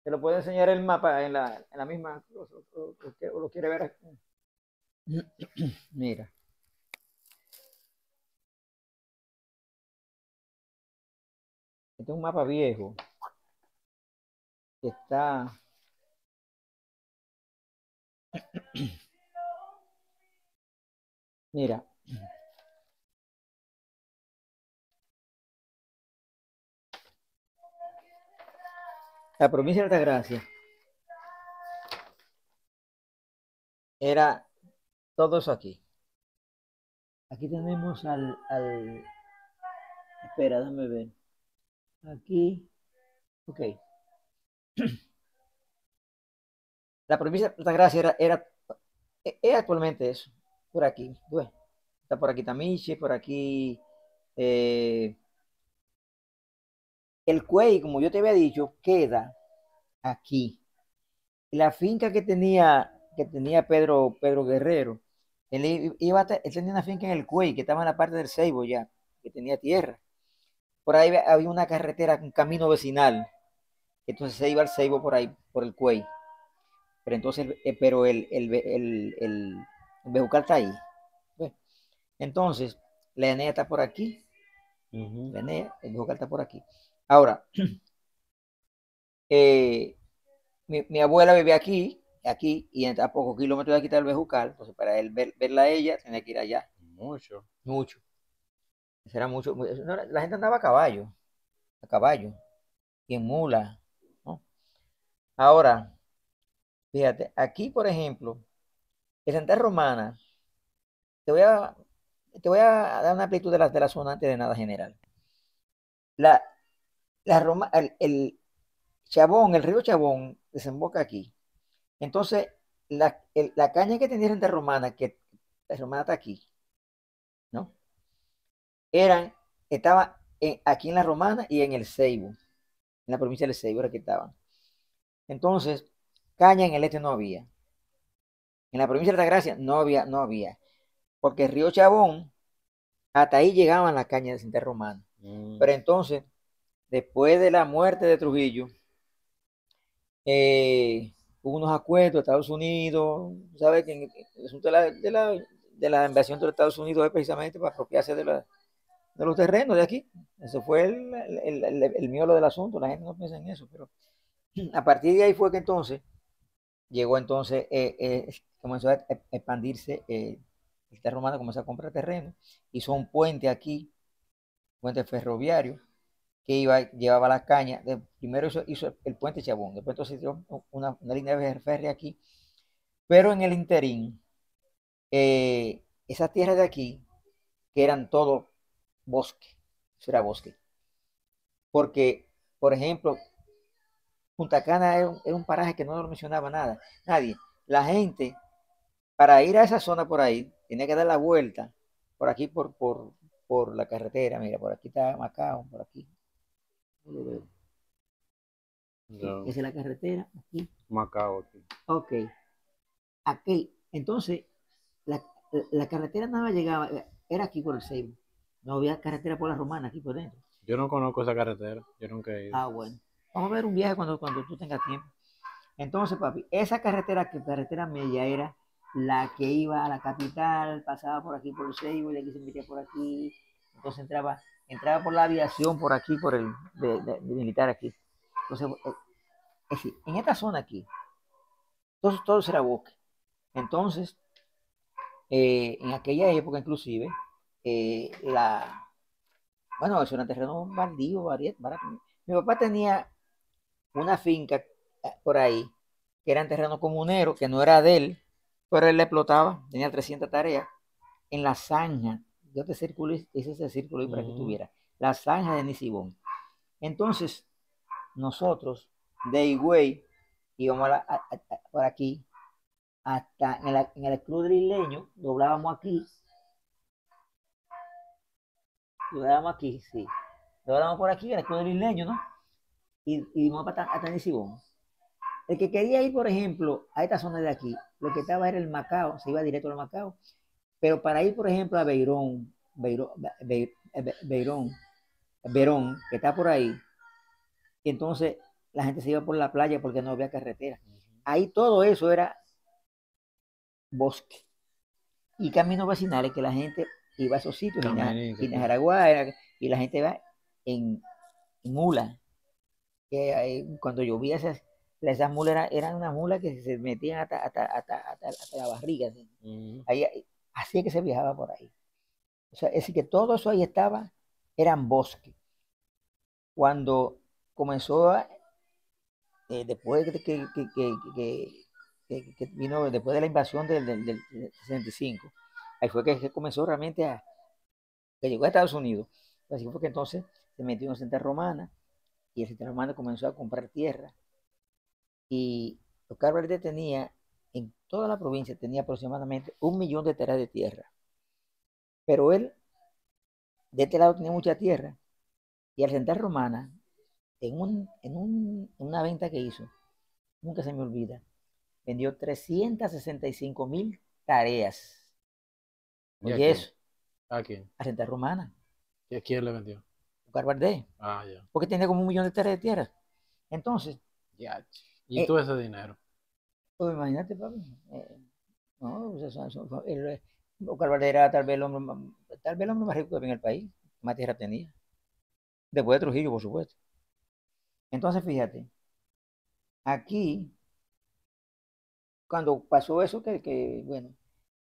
Te lo puedo enseñar el mapa en la misma, o lo quiere ver aquí. Mira, este es un mapa viejo que está, mira, la provincia de Altagracia era todo eso aquí. Aquí tenemos espera, déjame ver. Aquí, ok. La provincia de Altagracia es actualmente eso, por aquí. Bueno, está por aquí Tamiche, por aquí el Cuey, como yo te había dicho, queda aquí. La finca que tenía Pedro Guerrero, él tenía una finca en el Cuey, que estaba en la parte del Ceibo ya, que tenía tierra. Por ahí había una carretera, un camino vecinal, entonces se iba al Ceibo por ahí, por el Cuey. Pero entonces, pero el Bejucal está ahí. ¿Ves? Entonces, la Enea está por aquí, Ujú. la Enea, el Bejucal está por aquí. Ahora, eh, mi abuela vivía aquí, y a pocos kilómetros de aquí está el Bejucal, entonces para él verla a ella, tenía que ir allá, Mucho. mucho. Eso era mucho, no, la gente andaba a caballo, y en mula, ¿no? Ahora, fíjate, aquí, por ejemplo, en Santa Romana, te voy a, te voy a dar una amplitud de la zona antes de nada general. La, el Chabón, el río Chabón, desemboca aquí. Entonces, la caña que tenía Santa Romana, que la Romana está aquí, ¿no? Eran, estaba aquí en la Romana y en el Ceibo, en la provincia del Ceibo era que estaban. Entonces, caña en el este no había. En la provincia de Altagracia no había. Porque el río Chabón, hasta ahí llegaban las cañas de Santa Romana. Mm. Pero entonces, después de la muerte de Trujillo, hubo unos acuerdos de Estados Unidos, ¿sabes? Que el asunto de la invasión de los Estados Unidos es precisamente para apropiarse de los terrenos de aquí. Eso fue el miolo del asunto, la gente no piensa en eso, pero a partir de ahí fue que entonces llegó entonces, comenzó a expandirse, el Estado romano comenzó a comprar terreno, hizo un puente aquí, puente ferroviario, que llevaba las cañas, primero hizo el puente Chabón, después entonces hizo una línea de férrea aquí, pero en el interín, esas tierras de aquí, que eran todo bosque, eso era bosque, porque, por ejemplo, Punta Cana era un paraje que no lo mencionaba nadie. La gente, para ir a esa zona por ahí, tenía que dar la vuelta por aquí, por la carretera. Mira, por aquí está Macao, por aquí. No lo veo. Sí, Ya. esa es la carretera, aquí. Macao aquí. Ok, aquí. Entonces, la, la carretera nada más llegaba, era aquí por el Ceibo. No había carretera por la Romana, aquí por dentro. Yo no conozco esa carretera. Yo nunca he ido. Ah, bueno. Vamos a ver un viaje cuando tú tengas tiempo. Entonces, papi, esa carretera, que carretera media era la que iba a la capital, pasaba por aquí por el Seibo, y de aquí se metía por aquí, entonces entraba por la aviación por aquí, por el de militar aquí. Entonces, es decir, en esta zona aquí, todo será bosque. Entonces, en aquella época inclusive, la, bueno, eso era terreno baldío, barato. Mi papá tenía una finca por ahí, que eran terrenos comuneros, que no era de él, pero él le explotaba, tenía 300 tareas, en la zanja. Yo te circulo, hice ese círculo ahí para que Mm. tuviera, la zanja de Nisibón. Entonces, nosotros, de Higüey, íbamos por aquí, hasta en el club del isleño, doblábamos aquí, sí, doblábamos por aquí, en el club del isleño, ¿no? Y íbamos hasta Nisibón. El que quería ir, por ejemplo, a esta zona de aquí, lo que estaba era el Macao, se iba directo al Macao, Pero para ir, por ejemplo, a Verón, que está por ahí, y entonces la gente se iba por la playa porque no había carretera. Ahí todo eso era bosque y caminos vecinales que la gente iba a esos sitios, Caminito, y sí. Jaraguá, y la gente va en mula. Que cuando llovía esas mulas eran unas mulas que se metían hasta la barriga. ¿Sí? Así es que se viajaba por ahí. O sea, es decir, que todo eso ahí estaba, eran bosques. Cuando comenzó, después que vino, después de la invasión del 65, ahí fue que comenzó realmente que llegó a Estados Unidos. Así fue que entonces se metió en Santa Romana y el Santa Romana comenzó a comprar tierra. Y Oscar Verde tenía, en toda la provincia, tenía aproximadamente 1 millón de hectáreas de tierra. Pero él, de este lado, tenía mucha tierra. Y al Santa Romana, en una venta que hizo, nunca se me olvida, vendió 365.000 tareas. ¿Y a Oye, quién? eso, ¿A quién? a Santa Romana, ¿Y a quién le vendió? Oscar Verde, Ah, ya. porque tenía como 1 millón de hectáreas de tierra. Entonces, Ya. ¿Y eh, tú ese dinero? pues imagínate, papi, no, pues Oscar Verde era tal vez el hombre más rico que había en el país, más tierra tenía, después de Trujillo, por supuesto. Entonces, fíjate, aquí, cuando pasó eso, bueno,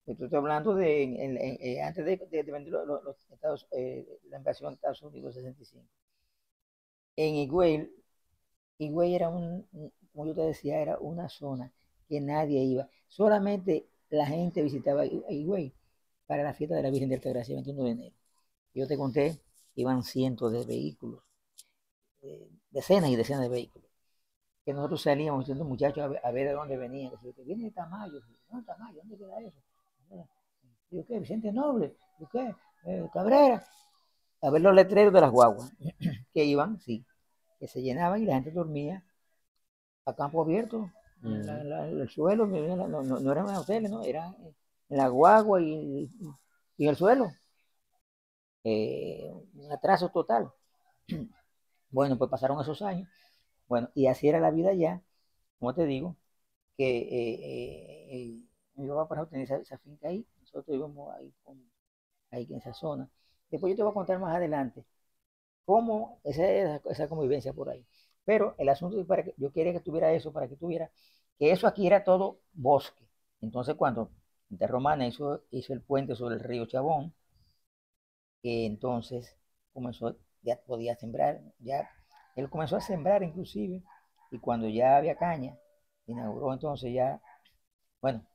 estoy hablando de antes de vender la invasión de Estados Unidos en 65. En Higüey, Higüey era como yo te decía, era una zona que nadie iba. Solamente la gente visitaba Higüey para la fiesta de la Virgen de Altagracia, 21 de enero. Yo te conté, iban cientos de vehículos, decenas y decenas de vehículos. Que nosotros salíamos siendo muchachos a ver de dónde venían. Que viene de Tamayo. No, Tamayo, ¿dónde queda eso? Digo, ¿qué? Vicente Noble. Digo, ¿qué? Cabrera. A ver los letreros de las guaguas que iban, sí, que se llenaban y la gente dormía a campo abierto. El suelo, no eran hoteles, no, era en la guagua y en el suelo. Un atraso total. Bueno, pues pasaron esos años. Bueno, y así era la vida ya, como te digo, que mi papá por ejemplo tenía esa finca ahí, nosotros íbamos ahí en esa zona. Después yo te voy a contar más adelante cómo esa convivencia por ahí. Pero el asunto es para que yo quería que tuviera eso, para que tuviera, que eso aquí era todo bosque. Entonces cuando Interromana hizo el puente sobre el río Chabón, entonces comenzó, ya podía sembrar, ya él comenzó a sembrar inclusive, y cuando ya había caña, inauguró entonces ya, bueno,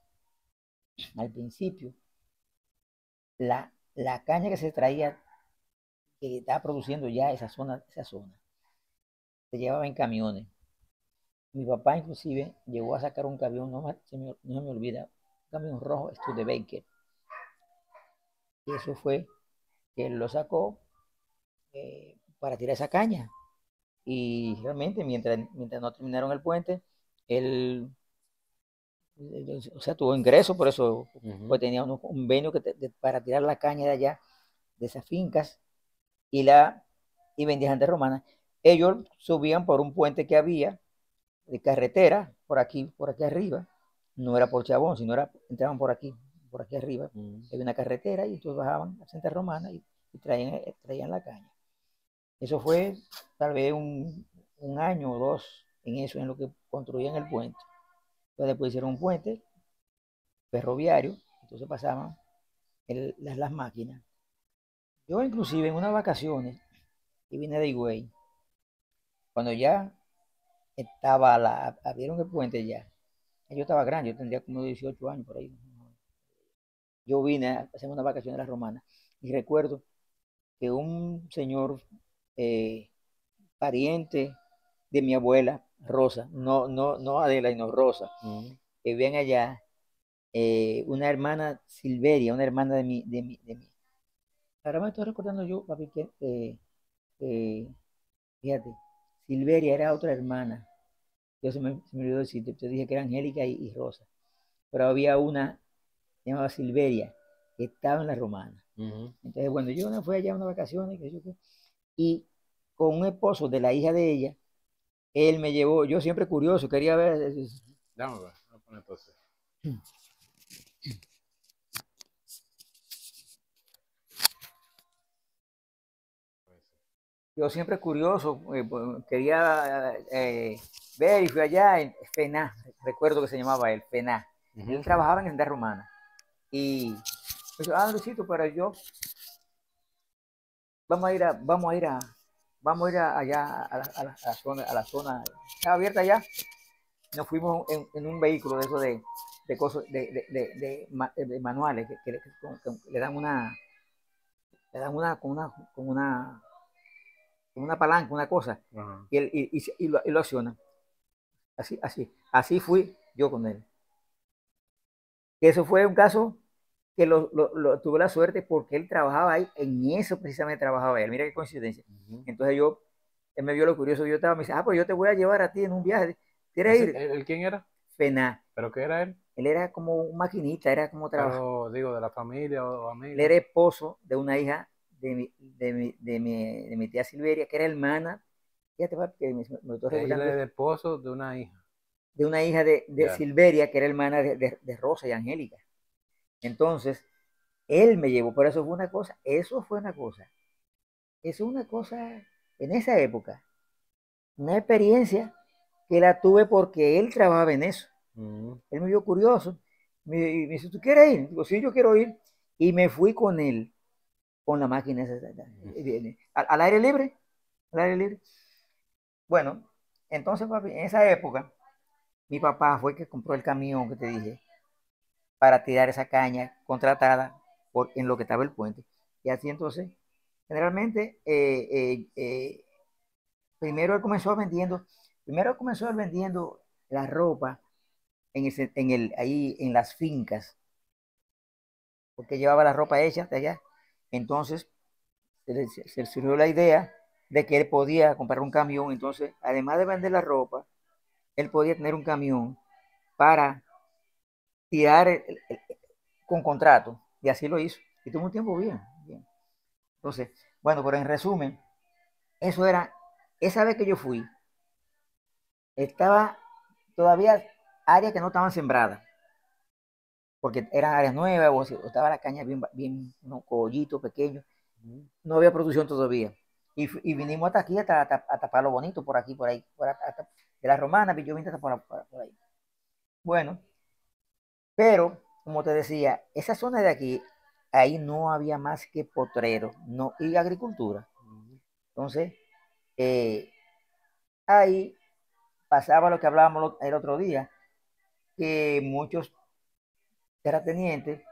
al principio, la caña que se traía, que estaba produciendo ya esa zona, se llevaba en camiones. Mi papá inclusive llegó a sacar un camión, no me olvida, un camión rojo Studebaker. Y eso fue que él lo sacó para tirar esa caña. Y realmente, mientras no terminaron el puente, él, o sea, tuvo ingresos, por eso, pues tenía un convenio para tirar la caña de allá, de esas fincas, y vendía gente romana. Ellos subían por un puente que había de carretera, por aquí arriba, no era por Chabón, entraban por aquí arriba, había una carretera y entonces bajaban a Santa Romana y traían la caña. Eso fue tal vez un año o dos en eso, en lo que construían el puente. Entonces después hicieron un puente ferroviario, entonces pasaban las máquinas. Yo inclusive en unas vacaciones, y vine de Higüey, cuando ya abrieron el puente ya, yo estaba grande, yo tendría como 18 años por ahí. Yo vine a hacer una vacación en la Romana y recuerdo que un señor pariente de mi abuela, Rosa, no Adela, sino Rosa, que vivían allá, una hermana Silveria, una hermana de mi. Ahora me estoy recordando yo, papi, que, fíjate, Silveria era otra hermana. Yo se me olvidó decirte, te dije que era Angélica y Rosa, pero había una llamada Silveria, que estaba en la Romana. Ujú. Entonces, bueno, yo me fui allá a unas vacaciones, que yo qué, y con un esposo de la hija de ella, él me llevó, yo siempre curioso, quería ver, Déjame ver. Voy a poner entonces. yo siempre curioso, pues, quería ver y fui allá en FENA, recuerdo que se llamaba él, FENA. Él Ujú. trabajaba en la Romana. Y me dijo, Luisito, pero yo vamos a ir allá a la zona, está abierta allá. Nos fuimos en un vehículo de eso de cosas, de manuales, que le dan con una palanca, una cosa, Ajá. y lo acciona. Así fui yo con él. Que eso fue un caso que tuve la suerte porque él trabajaba ahí, en eso precisamente trabajaba él. Mira qué coincidencia. Ujú. Entonces él me vio lo curioso, yo estaba, me dice, pues yo te voy a llevar a ti en un viaje. ¿Quieres ¿Ese, ir? él quién era? Pena. ¿Pero qué era él? Él era como un maquinista, era como trabajo. Pero digo, de la familia o Él era amigos. esposo de una hija de mi tía Silveria, que era hermana, fíjate, papi, que me estoy Él recordando, es el esposo de una hija. de una hija de Ya. Silveria, que era hermana de Rosa y Angélica. Entonces, él me llevó, por eso fue una cosa, eso es una cosa en esa época, una experiencia que la tuve porque él trabajaba en eso. Ujú. Él me vio curioso, me dice, ¿tú quieres ir? Digo, sí, yo quiero ir. Y me fui con él, con la máquina al aire libre, al aire libre. Bueno, entonces, papi, en esa época, mi papá fue el que compró el camión que te dije para tirar esa caña contratada en lo que estaba el puente. Y así entonces, generalmente, primero él comenzó vendiendo la ropa ahí en las fincas, porque llevaba la ropa hecha de allá. Entonces, se surgió la idea de que él podía comprar un camión. Entonces, además de vender la ropa, él podía tener un camión para tirar con contrato. Y así lo hizo. Y tuvo un tiempo bien, bien. Entonces, bueno, pero en resumen, eso era, esa vez que yo fui, estaba todavía áreas que no estaban sembradas, porque eran áreas nuevas, o estaba la caña bien, unos cogollitos pequeños, Ujú. no había producción todavía. Y vinimos hasta aquí, a tapar lo bonito, por aquí, por ahí, de la Romana, yo vine hasta por ahí. Bueno, pero, como te decía, esa zona de aquí, ahí no había más que potrero, no, y agricultura. Ujú. Entonces, eh, ahí pasaba lo que hablábamos el otro día, que muchos terratenientes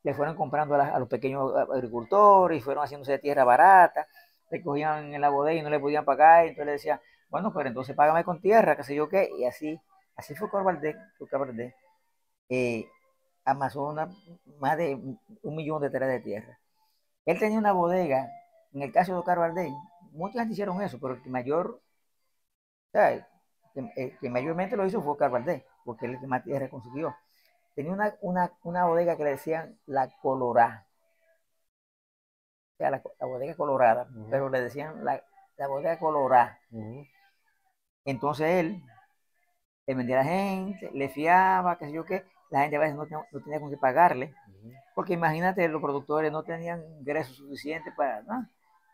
le fueron comprando a los pequeños agricultores y fueron haciéndose de tierra barata, recogían en la bodega y no le podían pagar, y entonces le decían, bueno, pero entonces págame con tierra, qué sé yo qué, y así fue Corvaldez, eh, amasó más de 1 millón de hectáreas de tierra. Él tenía una bodega, en el caso de Oscar Valdés, mucha gente hicieron eso, pero ¿sabes? Que mayormente lo hizo fue Oscar Valdés, porque él es el que más tierra consiguió. Tenía una bodega que le decían la Colorá, o sea, la bodega colorada, Ujú. pero le decían la bodega colorada. Ujú. Entonces él le vendía a la gente, le fiaba, qué sé yo qué, la gente a veces no tenía con qué pagarle, Ujú. porque imagínate, los productores no tenían ingresos suficientes para, ¿no?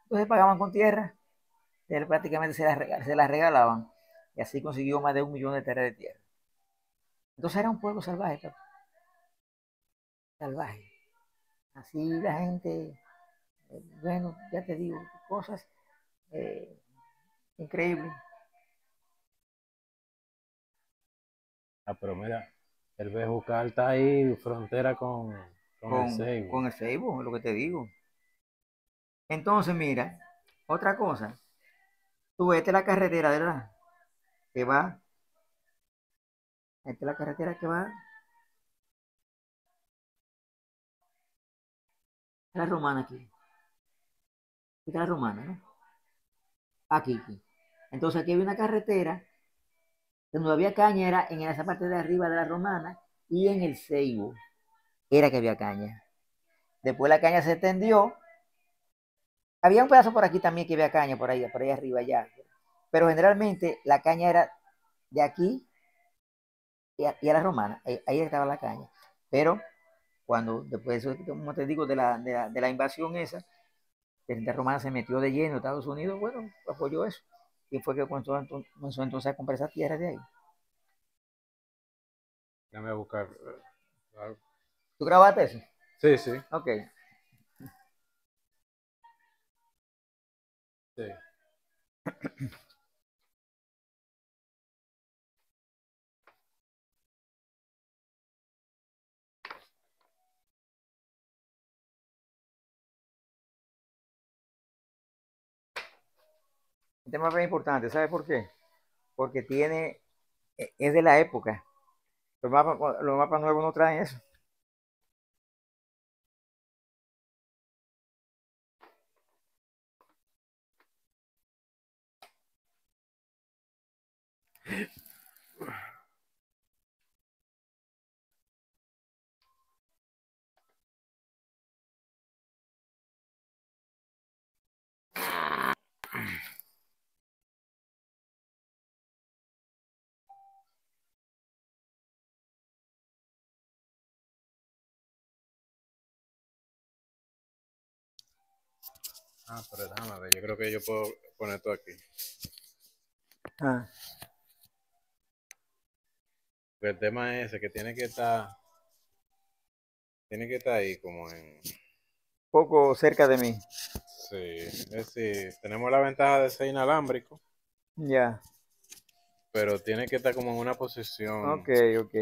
Entonces pagaban con tierra, él prácticamente se la regalaban, y así consiguió más de 1 millón de hectáreas de tierra. Entonces era un pueblo salvaje, papi, salvaje. Así la gente, bueno, ya te digo, cosas eh, increíbles. Ah, pero mira, el Bejucal está ahí, frontera con el Seibo. Con el Facebook, lo que te digo. Entonces, mira, otra cosa, tú esta es la carretera, ¿verdad? Que va, esta es la carretera que va a la romana aquí. Esta es la romana, ¿no? Aquí. Entonces aquí había una carretera donde había caña, era en esa parte de arriba de la romana y en el Seibo era que había caña. Después la caña se extendió. Había un pedazo por aquí también que había caña, por ahí arriba ya. Pero generalmente la caña era de aquí y a la romana. Ahí estaba la caña. Pero cuando, después, como te digo, de la invasión esa, el de romana se metió de lleno a Estados Unidos, bueno, apoyó eso. Y fue que comenzó entonces a comprar esa tierra de ahí. Déjame buscar. Algo. ¿Tú grabaste eso? Sí, sí. Ok. Sí. El tema es importante, ¿sabes por qué? Porque es de la época. Los mapas nuevos no traen eso. Ah, pero déjame ver. Yo creo que yo puedo poner todo aquí. Ah, El tema es ese, que tiene que estar ahí como en... poco cerca de mí. Sí, es decir, tenemos la ventaja de ser inalámbrico, Ya. pero tiene que estar como en una posición Ok, ok.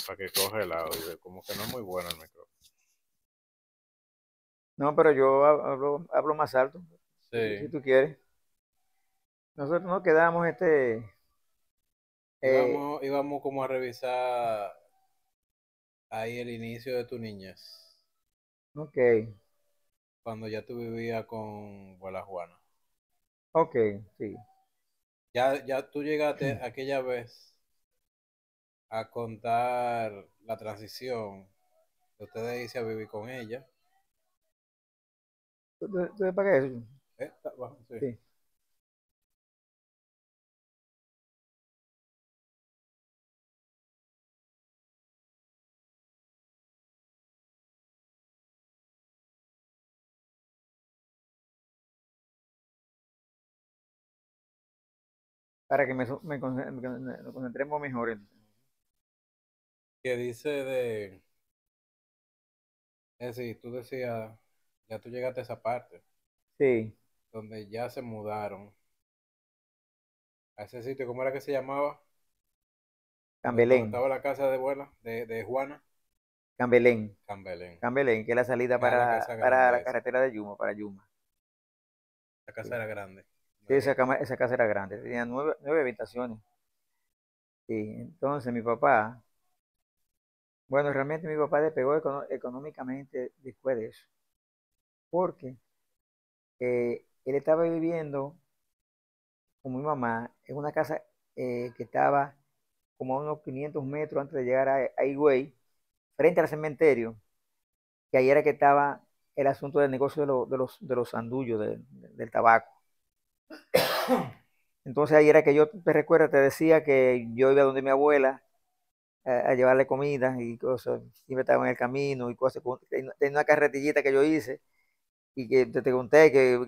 para que coge el audio, como que no es muy bueno el micrófono. No, pero yo hablo más alto, si Sí, tú quieres. Nosotros nos quedamos eh, íbamos como a revisar ahí el inicio de tu niñez, ok, cuando ya tú vivías con abuela Juana. ok, sí. Ya tú llegaste aquella vez a contar la transición de ustedes irse a vivir con ella. ¿Tú te pagas eso? Está abajo, sí. Sí. Para que nos concentremos mejor. Que dice de, es decir, tú decías, ya tú llegaste a esa parte, Sí, donde ya se mudaron a ese sitio, ¿cómo era que se llamaba? Donde Cambelén, estaba la casa de abuela, de Juana, Cambelén, Cambelén. Cambelén, que es la salida Ya la para, casa para la grande esa. carretera de Yuma, para Yuma. La casa Sí, era grande. sí, Me dijo. esa casa era grande, tenía nueve habitaciones. Sí, entonces mi papá, bueno, realmente mi papá despegó económicamente después de eso, porque él estaba viviendo con mi mamá en una casa que estaba como a unos 500 metros antes de llegar a Higüey, frente al cementerio, que ahí era que estaba el asunto del negocio de los sandullos, del tabaco. Entonces ahí era que yo, te recuerdo, te decía que yo iba donde mi abuela a llevarle comida y cosas, siempre estaba en el camino y cosas. Tenía una carretillita que yo hice y que te conté que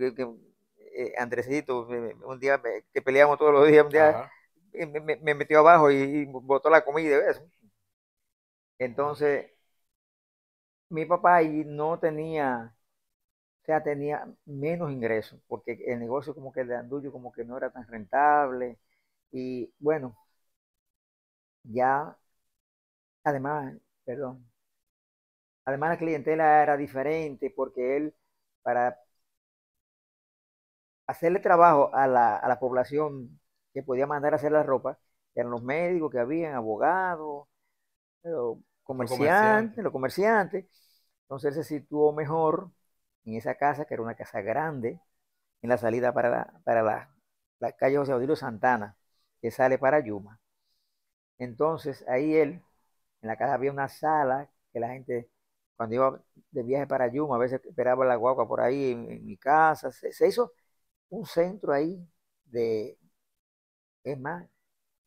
Andresito, un día que peleamos todos los días, un día Ajá. me metió abajo y botó la comida y eso. Entonces, mi papá ahí no tenía, o sea, tenía menos ingresos, porque el negocio como que el de Andullo como que no era tan rentable. Y bueno, ya, además, perdón, además la clientela era diferente porque él, para hacerle trabajo a la población que podía mandar a hacer la ropa, eran los médicos que habían, abogados, Otro comerciante. los comerciantes. Entonces él se situó mejor en esa casa, que era una casa grande, en la salida para la calle José Odilio Santana, que sale para Yuma. Entonces ahí él, en la casa había una sala que la gente cuando iba de viaje para Yuma, a veces esperaba la guagua por ahí en mi casa. Se hizo un centro ahí de, es más,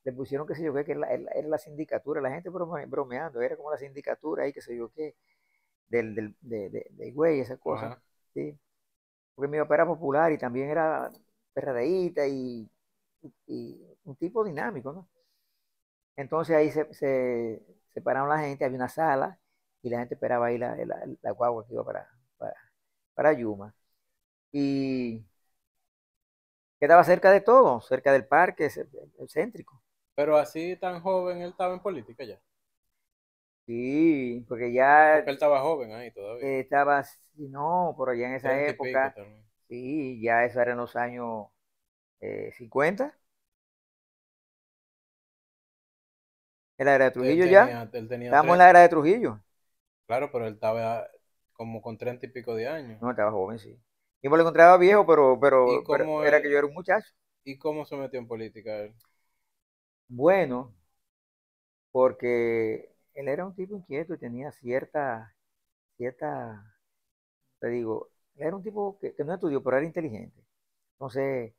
le pusieron que sé yo qué, que era la sindicatura, la gente bromeando, era como la sindicatura ahí, que sé yo qué, de Higüey, esa cosa, Ajá. ¿sí? Porque mi papá era popular y también era perradeíta y un tipo dinámico, ¿no? Entonces ahí se pararon la gente, había una sala y la gente esperaba ahí la guagua que iba para Yuma. Y quedaba cerca de todo, cerca del parque, el céntrico. Pero así tan joven, él estaba en política ya. Sí, porque ya Porque él estaba joven ahí todavía. estaba, si no, por allá en esa 30 y pico época, también. sí, ya eso era en los años 50, en la era de Trujillo ya. Él tenía Estábamos en la 30. era de Trujillo. Claro, pero él estaba como con 30 y pico de años. No, estaba joven, sí. Y me lo encontraba viejo, ¿Y pero cómo era él, que yo era un muchacho. y cómo se metió en política él? Bueno, porque él era un tipo inquieto y tenía cierta, te digo, él era un tipo que no estudió, pero era inteligente. Entonces,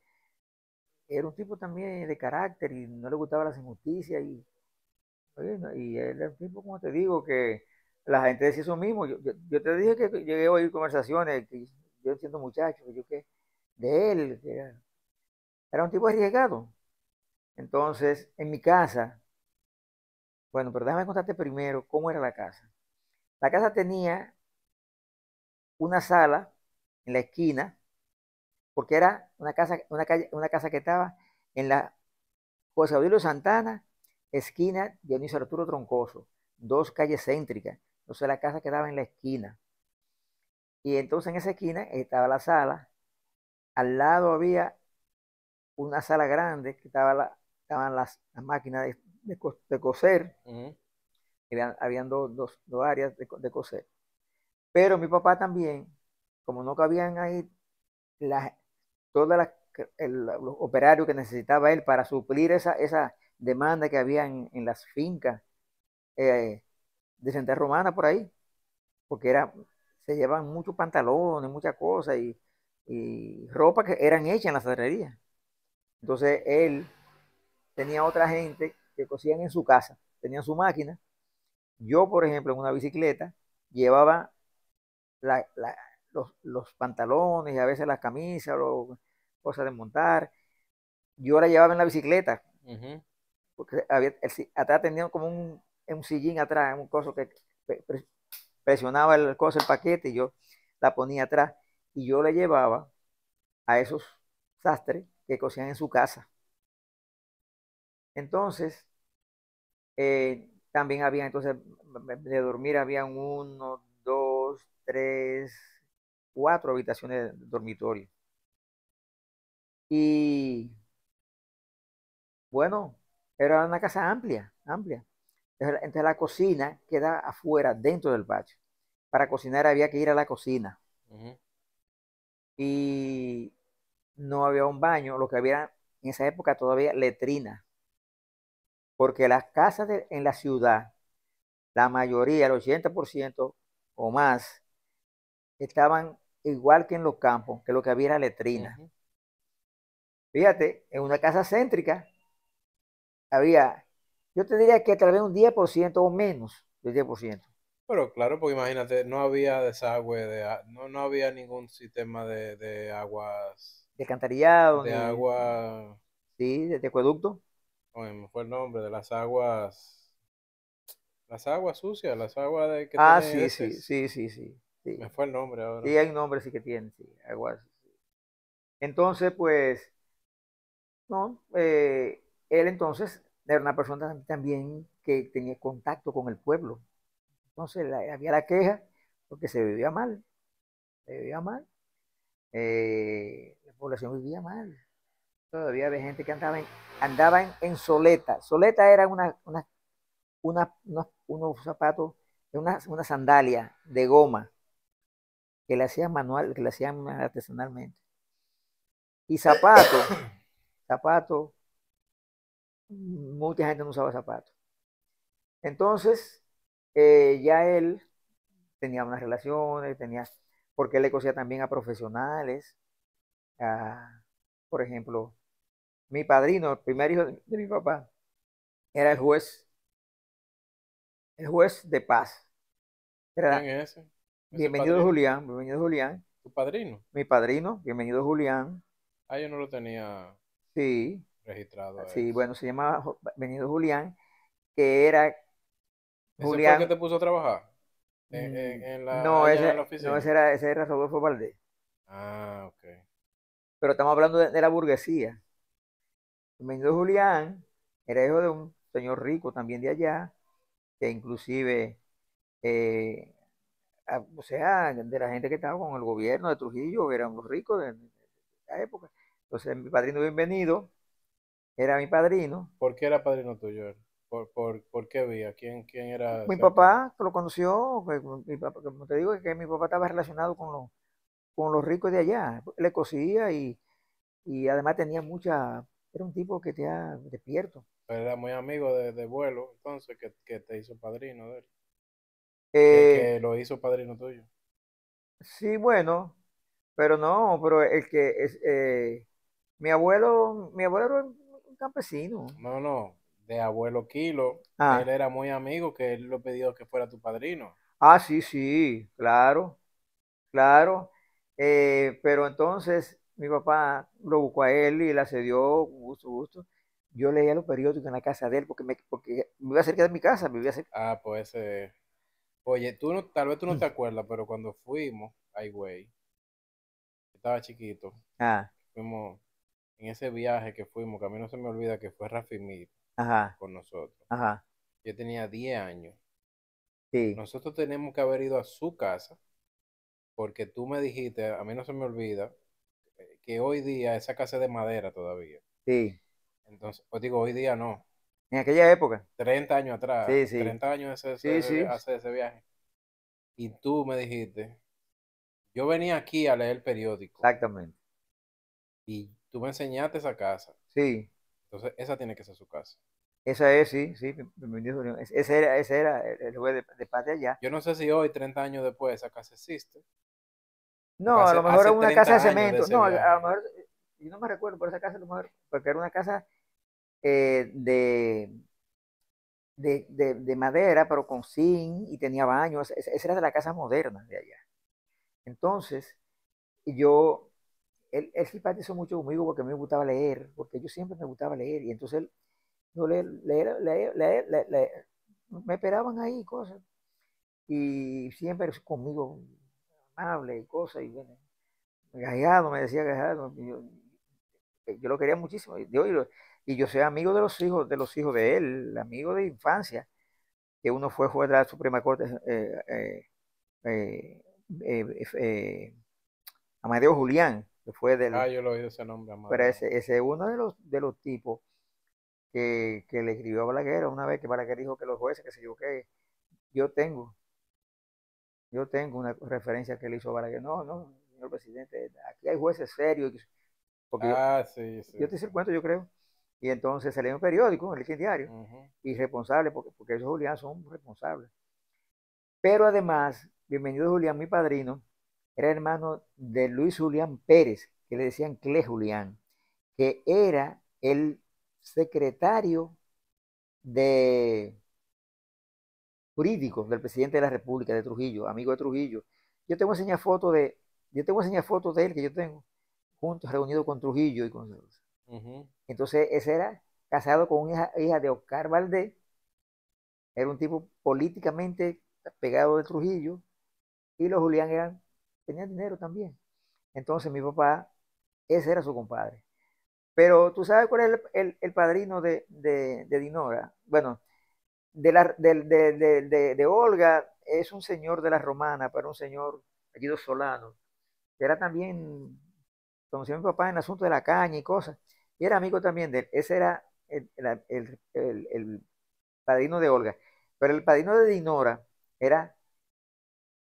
era un tipo también de carácter y no le gustaba las injusticias oye, y él era un tipo, como te digo, que la gente decía eso mismo. Yo te dije que llegué a oír conversaciones, que yo siendo muchacho, que yo que de él, que era un tipo arriesgado. Entonces, en mi casa, bueno, pero déjame contarte primero cómo era la casa. La casa tenía una sala en la esquina, porque era una casa que estaba en la José Aurelio Santana, esquina Dionisio Arturo Troncoso, dos calles céntricas. Entonces la casa quedaba en la esquina. Y entonces en esa esquina estaba la sala. Al lado había una sala grande que estaban las máquinas de coser. Ujú. Habían dos áreas de coser. Pero mi papá también, como no cabían ahí las, todas los operarios que necesitaba él para suplir esa demanda que había en las fincas eh, de Santa Romana por ahí, porque se llevan muchos pantalones, muchas cosas y ropa que eran hechas en la ferrería. Entonces él tenía otra gente que cosían en su casa, tenían su máquina. Yo, por ejemplo, en una bicicleta llevaba la, los pantalones y a veces las camisas, cosas de montar. Yo la llevaba en la bicicleta, Ujú. porque atrás tenía como un sillín atrás, un coso que presionaba el coso, el paquete, y yo la ponía atrás y yo la llevaba a esos sastres que cosían en su casa. Entonces, también había, entonces, de dormir había uno, dos, tres, cuatro habitaciones de dormitorio. Y bueno, era una casa amplia, amplia. Entonces la cocina queda afuera, dentro del patio. Para cocinar había que ir a la cocina. Ujú. Y no había un baño, lo que había en esa época todavía letrina. Porque las casas en la ciudad, la mayoría, el 80% o más, estaban igual que en los campos, que lo que había era letrina. Ujú. Fíjate, en una casa céntrica había, yo te diría que tal vez un 10% o menos del 10%. Pero claro, porque imagínate, no había desagüe, no había ningún sistema de aguas, De alcantarillado, de ni, agua, sí, de acueducto. oye, me fue el nombre, de las aguas sucias, las aguas que Ah, tiene sí, sí, heces. sí, sí, sí, Me sí. fue el nombre ahora. Sí, hay un nombre sí que tiene, sí, algo así. Entonces, pues, no, él entonces era una persona también que tenía contacto con el pueblo. Entonces había la queja porque se vivía mal, la población vivía mal. Todavía había gente que andaba en soleta. Soleta era unos zapatos, una sandalia de goma que le hacían manual, que le hacían artesanalmente. Y zapatos, mucha gente no usaba zapatos. Entonces, ya él tenía unas relaciones, porque él le cosía también a profesionales. Por ejemplo, mi padrino, el primer hijo de mi papá, era el juez de paz. ¿Quién Era es ese? ¿Ese Bienvenido padrino? Julián, bienvenido Julián, ¿Tu padrino? mi padrino, bienvenido Julián. Ah, yo no lo tenía Sí, registrado a sí, eso. bueno, se llamaba Bienvenido Julián, que era ¿Ese fue el que Julián. te puso a trabajar? No, Allá en la no, oficina. ese era Rodolfo Valdés. Ah, ok. Pero estamos hablando de la burguesía. Bienvenido Julián era hijo de un señor rico también de allá, que inclusive, eh, o sea, de la gente que estaba con el gobierno de Trujillo, eran los ricos de la época. Entonces, mi padrino bienvenido era mi padrino. ¿Por qué era padrino tuyo él? ¿Por qué vía? ¿Quién era Mi cercano? papá, que lo conoció, como te digo, que mi papá estaba relacionado con los ricos de allá. Le cosía y además tenía era un tipo que tenía despierto. Pero era muy amigo de vuelo, entonces, que te hizo padrino de él. Eh, Que lo hizo padrino tuyo. sí, bueno, pero no, pero el que es, mi abuelo era un campesino. No, no, de abuelo Kilo. Él Ah, era muy amigo, que él lo pidió que fuera tu padrino. sí, sí, claro, claro. Pero entonces mi papá lo buscó a él y le accedió con gusto, gusto. Yo leía los periódicos en la casa de él porque me iba cerca de mi casa, me vivía cerca. Ah, pues oye, tal vez tú no te acuerdas, pero cuando fuimos, ay, güey, estaba chiquito, Ah, fuimos en ese viaje que fuimos, que a mí no se me olvida que fue Rafimir ajá, con nosotros. ajá, Yo tenía 10 años. sí, Nosotros tenemos que haber ido a su casa, porque tú me dijiste, a mí no se me olvida, que hoy día esa casa es de madera todavía. sí. Entonces, pues digo, hoy día no, En aquella época, 30 años atrás, sí, sí, 30 años sí, sí, hace ese viaje. Y tú me dijiste, yo venía aquí a leer el periódico exactamente. y tú me enseñaste esa casa. Sí, Entonces, esa tiene que ser su casa. esa es, sí, sí, bienvenido, Julián. Ese era el juez de paz de allá. Yo no sé si hoy, 30 años después, esa casa existe, porque No, a lo mejor era hace una casa de 30 años de cemento. ese No, a lo viaje. mejor, yo no me recuerdo por esa casa, a lo mejor, porque era una casa de madera, pero con zinc y tenía baños. Esa era de la casa moderna de allá. Entonces, yo, él simpatizó mucho conmigo porque a mí me gustaba leer, porque yo siempre me gustaba leer. Y entonces yo me esperaban ahí cosas. Y siempre conmigo amable y cosas. Y bueno, Gallado, me decía Gallado. Yo lo quería muchísimo. Y yo soy amigo de los hijos de él, amigo de infancia, que uno fue juez de la Suprema Corte, eh, eh, eh, Amadeo Julián, que fue Ah, yo lo he oído ese nombre, pero Amadeo. ese es uno de los tipos que le escribió a Balaguer una vez que Balaguer dijo que los jueces, que se yo qué, yo tengo, yo tengo una referencia que le hizo a Balaguer. No, no, señor presidente, aquí hay jueces serios, porque Ah, sí, yo sí, te hice sí. el cuento, yo creo. Y entonces salió en un periódico, en el Listín Diario, Ujú. y responsable, porque esos Julián son responsables. Pero además, bienvenido Julián, mi padrino, era hermano de Luis Julián Pérez, que le decían Cle Julián, que era el secretario de jurídico del presidente de la República de Trujillo, amigo de Trujillo. Yo te voy a enseñar fotos yo te voy a enseñar fotos de él que yo tengo, juntos, reunidos con Trujillo y con. Ujú. Entonces, ese era casado con una hija de Oscar Valdés, era un tipo políticamente pegado de Trujillo, y los Julián tenían dinero también. Entonces, mi papá, ese era su compadre. Pero tú sabes cuál es el padrino de Dinora. Bueno, de Olga es un señor de la Romana, pero un señor apellido Solano, que era también, conoció a mi papá en el asunto de la caña y cosas, y era amigo también de él. Ese era el padrino de Olga. Pero el padrino de Dinora era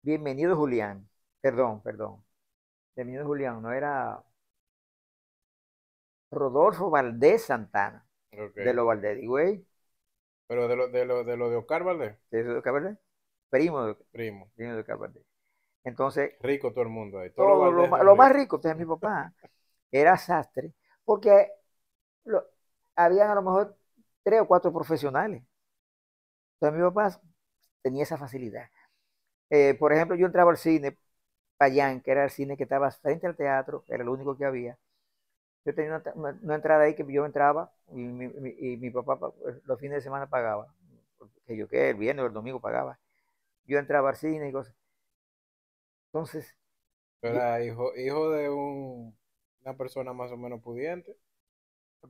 Bienvenido Julián. Perdón. Bienvenido Julián, no era Rodolfo Valdés Santana, Ok. de los Valdés, güey. Pero de lo de Oscar Valdés. ¿Eso es verdad? primo de, Primo. primo de Oscar Valdés. Entonces, Rico todo el mundo ahí. Todos los todo Valdés lo son más ricos. rico, entonces mi papá era sastre, porque lo, habían a lo mejor 3 o 4 profesionales. Entonces mi papá tenía esa facilidad. Por ejemplo, yo entraba al cine, Payán, que era el cine que estaba frente al teatro, era lo único que había. Yo tenía una entrada ahí que yo entraba y mi papá los fines de semana pagaba. Que yo qué, el viernes o el domingo pagaba. Yo entraba al cine y cosas. Entonces, Pero era hijo de una persona más o menos pudiente.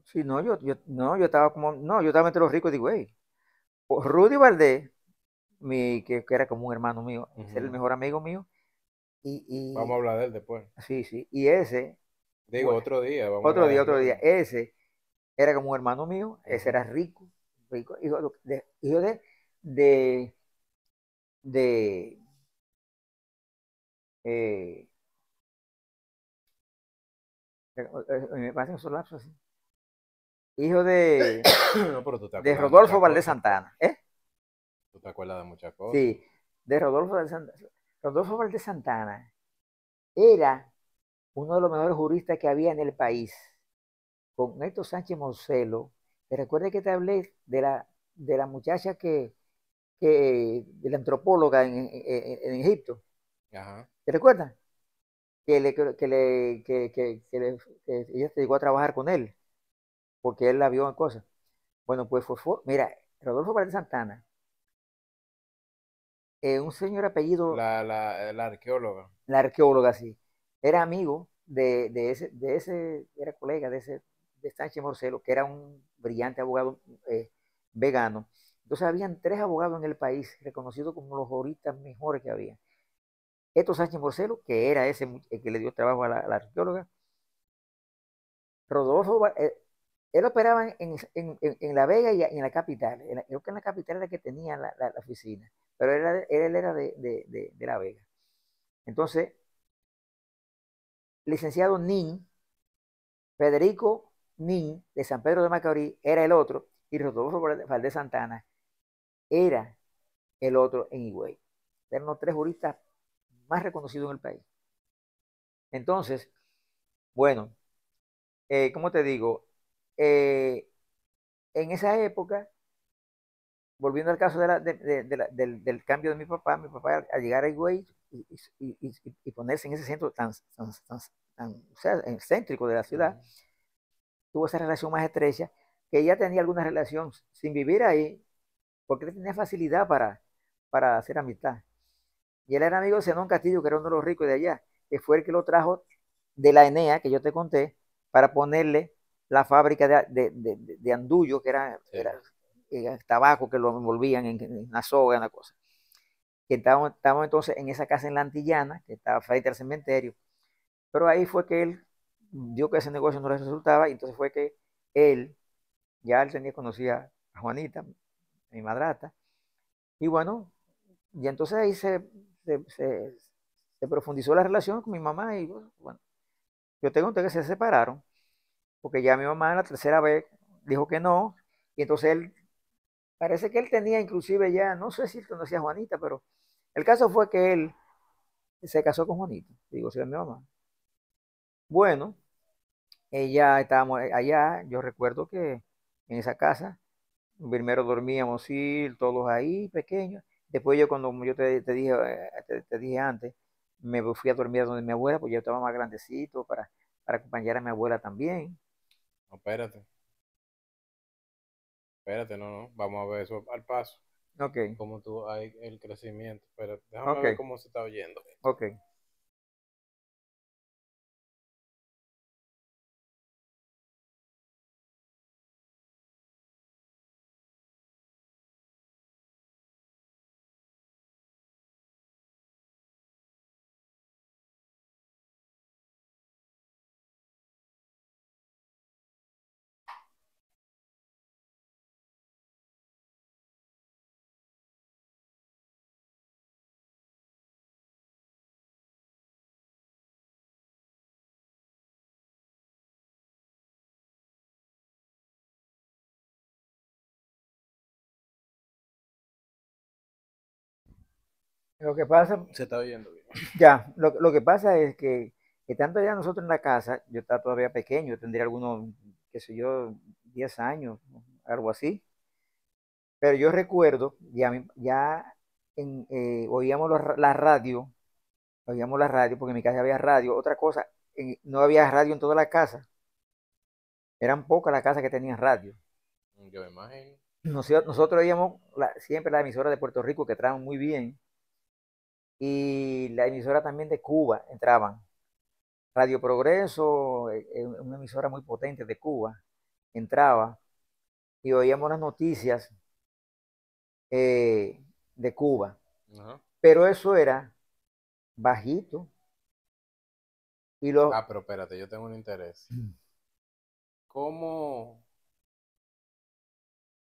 sí, no, no, yo estaba como, no, yo estaba entre los ricos, digo, hey, Rudy Valdés, que era como un hermano mío, ese era el Ujú. mejor amigo mío, Vamos a hablar de él después. sí, sí, y ese, Digo, bueno, otro día, vamos a hablar de otro día, Rudy. ese era como un hermano mío, ese Ujú. era rico, rico, de, de, eh, me pasan esos lapsos así, hijo No, pero tú te de acuerdas de Rodolfo muchas Valdés cosas. Santana, ¿eh? Tú te acuerdas de muchas cosas. Sí, de Rodolfo Valdés Santana. Rodolfo Valdés Santana era uno de los mejores juristas que había en el país, con Néstor Sánchez Morcelo. ¿Te recuerdas que te hablé de la muchacha de la antropóloga en Egipto? Ajá. ¿Te recuerdas? Que ella se llegó a trabajar con él, porque él la vio en cosas. Bueno, pues mira, Rodolfo Valdés Santana, un señor apellido, La arqueóloga. la arqueóloga, sí, era amigo era colega de Sánchez Morcelo, que era un brillante abogado vegano. Entonces habían 3 abogados en el país reconocidos como los juristas mejores que había. Esto Sánchez Morcelo, que era ese el que le dio trabajo a la arqueóloga. Rodolfo, él operaba en La Vega y en la capital. Creo que en la capital era que tenía la oficina, pero él era de La Vega. Entonces, licenciado Nin, Federico Nin, de San Pedro de Macorís, era el otro, y Rodolfo Valdés Santana era el otro en Higüey. Eran los 3 juristas más reconocidos en el país. Entonces, bueno, ¿cómo te digo? Eh, en esa época, volviendo al caso del cambio de mi papá al llegar a Higüey y ponerse en ese centro o sea, céntrico de la ciudad, Ujú. tuvo esa relación más estrecha, que ella tenía alguna relación sin vivir ahí, porque él tenía facilidad para hacer amistad. Y él era amigo de Zenón Castillo, que era uno de los ricos de allá, que fue el que lo trajo de la Enea, que yo te conté, para ponerle la fábrica de andullo, que Sí. era tabaco que lo envolvían en la soga, en la cosa. Que estábamos entonces en esa casa en la Antillana, que estaba frente al cementerio, pero ahí fue que él vio que ese negocio no le resultaba, y entonces fue que él, ya él tenía conocida a Juanita, mi madrata, y bueno, y entonces ahí se, se- se profundizó la relación con mi mamá y bueno, yo te conté que se separaron, porque ya mi mamá la tercera vez dijo que no, y entonces él, parece que él tenía inclusive ya, no sé si él conocía a Juanita, pero el caso fue que él se casó con Juanita, digo, sí, mi mamá. Bueno, ella estábamos allá, yo recuerdo que en esa casa, primero dormíamos, sí, todos ahí, pequeños. Después yo, cuando yo te dije, te dije antes, me fui a dormir donde mi abuela, pues yo estaba más grandecito para acompañar a mi abuela también. No, espérate, no, no. Vamos a ver eso al paso. Ok, Cómo tú hay el crecimiento. Pero déjame ok, ver cómo se está oyendo. ok. Lo que pasa, Se está oyendo bien. ya, lo que pasa es que estando ya nosotros en la casa, yo estaba todavía pequeño, tendría algunos, qué sé yo, 10 años, algo así. Pero yo recuerdo, ya oíamos la radio, porque en mi casa había radio. Otra cosa, no había radio en toda la casa. Eran pocas las casas que tenían radio. Yo me imagino. Nosotros oíamos siempre la emisora de Puerto Rico, que entraban muy bien, y la emisora también de Cuba entraban. Radio Progreso, una emisora muy potente de Cuba, entraba y oíamos las noticias de Cuba. Ajá. Pero eso era bajito. Y lo, Pero espérate, yo tengo un interés. ¿Cómo,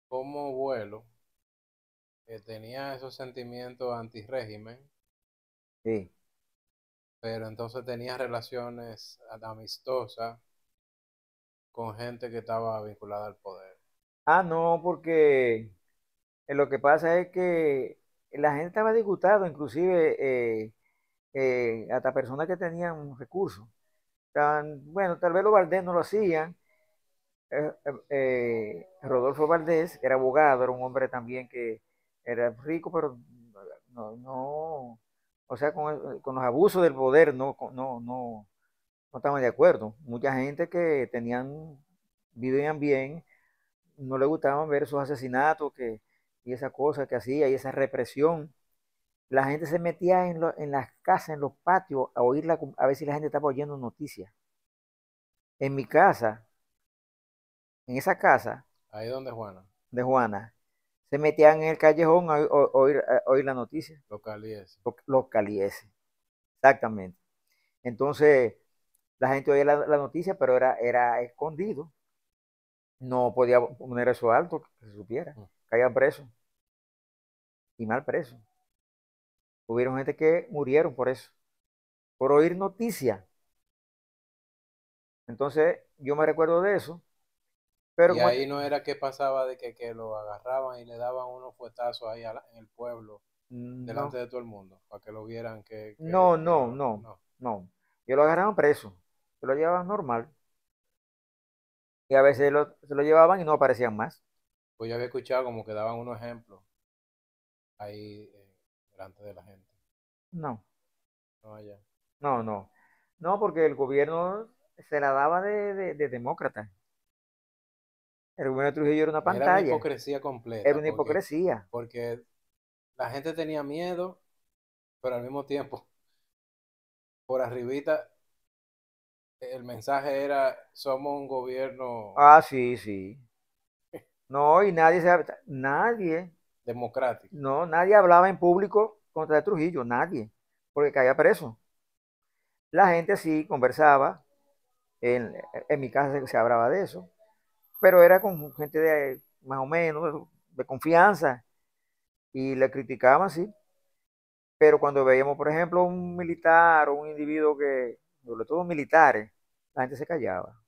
cómo vuelo que tenía esos sentimientos anti-régimen, sí. pero entonces tenía relaciones amistosas con gente que estaba vinculada al poder? No, porque lo que pasa es que la gente estaba disgustada, inclusive hasta personas que tenían recursos. Bueno, tal vez los Valdés no lo hacían. Rodolfo Valdés era abogado, era un hombre también que era rico, pero o sea, con los abusos del poder no estaban de acuerdo. Mucha gente que vivían bien, no le gustaban ver esos asesinatos y esa cosa que hacía y esa represión. La gente se metía en las casas, en los patios, a ver si la gente estaba oyendo noticias. En mi casa, en esa casa Ahí donde Juana, de Juana, se metían en el callejón a oír la noticia, localiese. los calieses, exactamente. Entonces, la gente oía la noticia, pero era escondido. No podía poner eso alto, que se supiera. Caían presos y mal presos. Hubieron gente que murieron por eso, por oír noticias. Entonces, yo me recuerdo de eso, pero Y ahí no era que pasaba de que lo agarraban y le daban unos fuetazos ahí en el pueblo, delante no, de todo el mundo, para que lo vieran no, que no, lo... no, No. no. Yo lo agarraban preso, se lo llevaban normal. Y a veces se lo llevaban y no aparecían más. Pues yo había escuchado como que daban unos ejemplos ahí delante de la gente. No, No allá. no, no. No, porque el gobierno se la daba de demócrata. El gobierno de Trujillo era una Era una pantalla, hipocresía era completa, una hipocresía. porque la gente tenía miedo, pero al mismo tiempo, por arribita, el mensaje era, somos un gobierno Sí, sí. No, y democrático. nadie hablaba en público contra Trujillo, nadie, porque caía preso. La gente sí conversaba, en, en mi casa se hablaba de eso, pero era con gente de más o menos de confianza y le criticaban, sí. Pero cuando veíamos, por ejemplo, un militar o un individuo sobre todo militares, la gente se callaba,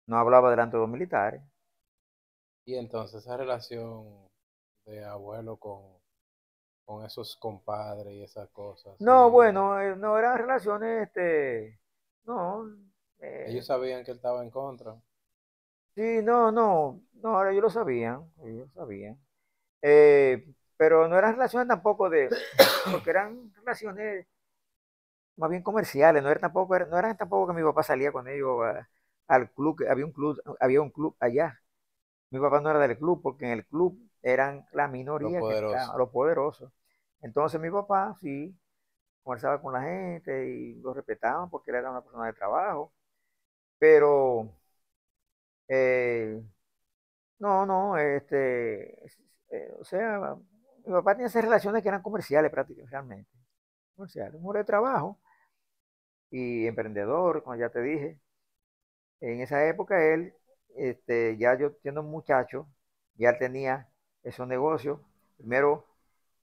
no hablaba delante de los militares. Y entonces esa relación de abuelo con esos compadres y esas cosas, No, sí. bueno, no eran relaciones, no, Ellos eh, sabían que él estaba en contra. sí, no, ahora ellos lo sabían. Pero no eran relaciones tampoco porque eran relaciones más bien comerciales, no eran tampoco que mi papá salía con ellos al club, que había un club allá. Mi papá no era del club, porque en el club eran la Lo minoría que estaban, poderoso. los poderosos. Entonces mi papá sí conversaba con la gente y lo respetaban porque él era una persona de trabajo, pero eh, no, o sea, mi papá tenía esas relaciones que eran comerciales prácticamente, realmente, comerciales, un hombre de trabajo y emprendedor, como ya te dije. En esa época él, ya yo siendo un muchacho, ya tenía esos negocios.